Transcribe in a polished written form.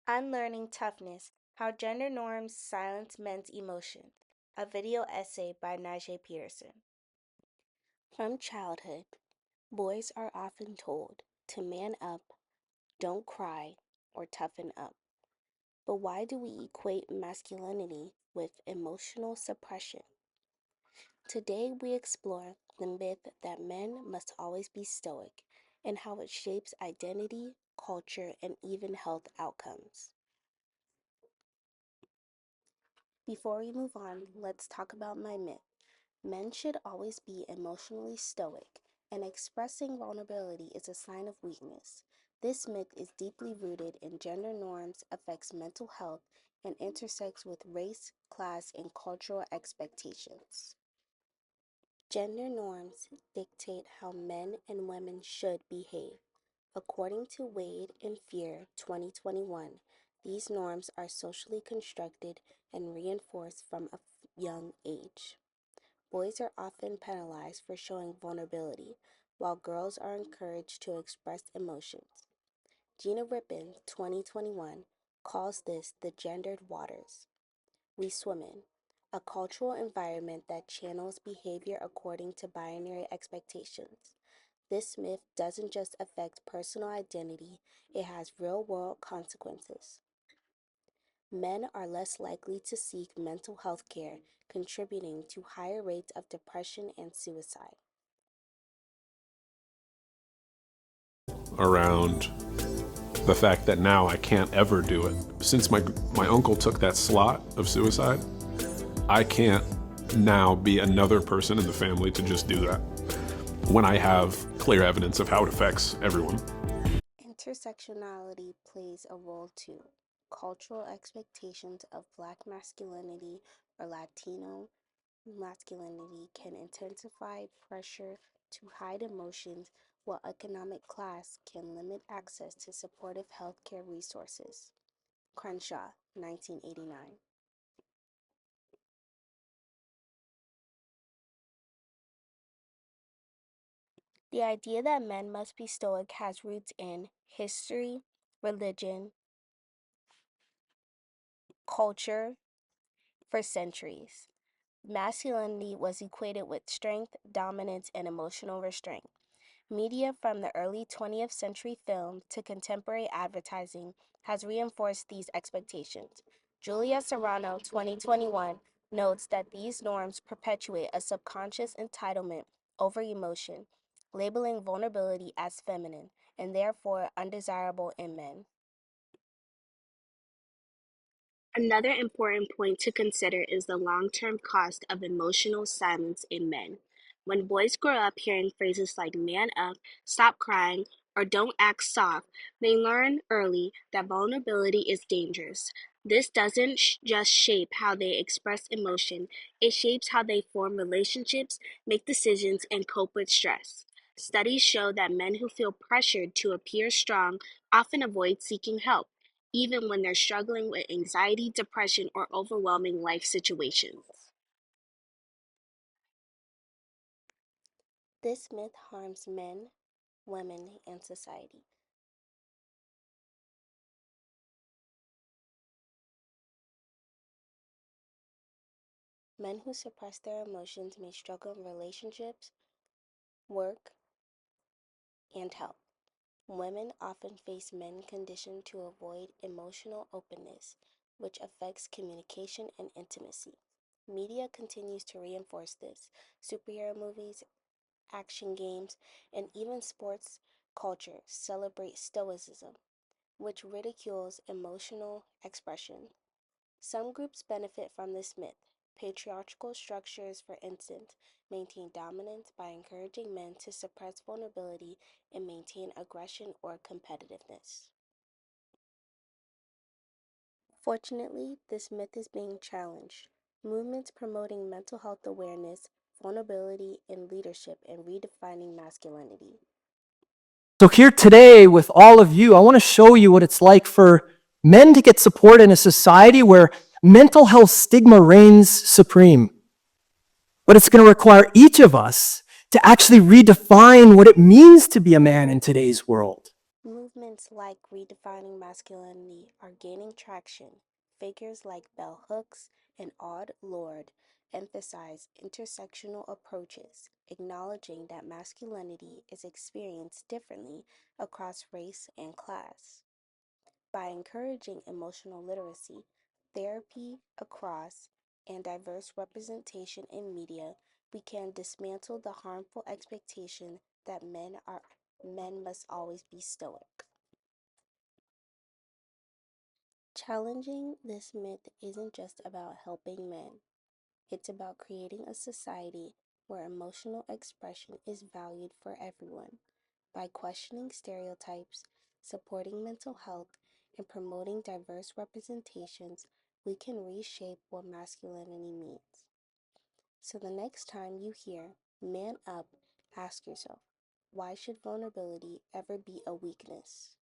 Unlearning Toughness: How Gender Norms Silence Men's Emotions, a video essay by Peterson. From childhood, boys are often told to man up, don't cry, or toughen up. But why do we equate masculinity with emotional suppression? Today we explore the myth that men must always be stoic and how it shapes identity, culture, and even health outcomes. Before we move on, let's talk about my myth. Men should always be emotionally stoic, and expressing vulnerability is a sign of weakness. This myth is deeply rooted in gender norms, affects mental health, and intersects with race, class, and cultural expectations. Gender norms dictate how men and women should behave. According to Wade and Fear 2021, these norms are socially constructed and reinforced from a young age. Boys are often penalized for showing vulnerability, while girls are encouraged to express emotions. Gina Rippin, 2021, calls this the gendered waters we swim in, a cultural environment that channels behavior according to binary expectations. This myth doesn't just affect personal identity, it has real world consequences. Men are less likely to seek mental health care, contributing to higher rates of depression and suicide. Around the fact that now I can't ever do it. Since my uncle took that slot of suicide, I can't now be another person in the family to just do that when I have clear evidence of how it affects everyone. Intersectionality plays a role too. Cultural expectations of Black masculinity or Latino masculinity can intensify pressure to hide emotions, while economic class can limit access to supportive healthcare resources. Crenshaw, 1989. The idea that men must be stoic has roots in history, religion, culture for centuries. Masculinity was equated with strength, dominance, and emotional restraint. Media from the early 20th century film to contemporary advertising has reinforced these expectations. Julia Serrano, 2021, notes that these norms perpetuate a subconscious entitlement over emotion, labeling vulnerability as feminine and therefore undesirable in men. Another important point to consider is the long-term cost of emotional silence in men. When boys grow up hearing phrases like man up, stop crying, or don't act soft, they learn early that vulnerability is dangerous. This doesn't just shape how they express emotion, it shapes how they form relationships, make decisions, and cope with stress. Studies show that men who feel pressured to appear strong often avoid seeking help even when they're struggling with anxiety, depression, or overwhelming life situations. This myth harms men, women, and society. Men who suppress their emotions may struggle in relationships, work, and health. Women often face men conditioned to avoid emotional openness, which affects communication and intimacy. Media continues to reinforce this. Superhero movies, action games, and even sports culture celebrate stoicism, which ridicules emotional expression. Some groups benefit from this myth. Patriarchal structures, for instance, maintain dominance by encouraging men to suppress vulnerability and maintain aggression or competitiveness. Fortunately, this myth is being challenged. Movements promoting mental health awareness, vulnerability, and leadership in redefining masculinity. So, here today with all of you, I want to show you what it's like for men to get support in a society where mental health stigma reigns supreme. But it's going to require each of us to actually redefine what it means to be a man in today's world. Movements like redefining masculinity are gaining traction. Figures like bell hooks and Aude Lorde emphasize intersectional approaches, acknowledging that masculinity is experienced differently across race and class. By encouraging emotional literacy, therapy across, and diverse representation in media, we can dismantle the harmful expectation that men must always be stoic. Challenging this myth isn't just about helping men. It's about creating a society where emotional expression is valued for everyone. By questioning stereotypes, supporting mental health, and promoting diverse representations, we can reshape what masculinity means. So the next time you hear man up, ask yourself, why should vulnerability ever be a weakness?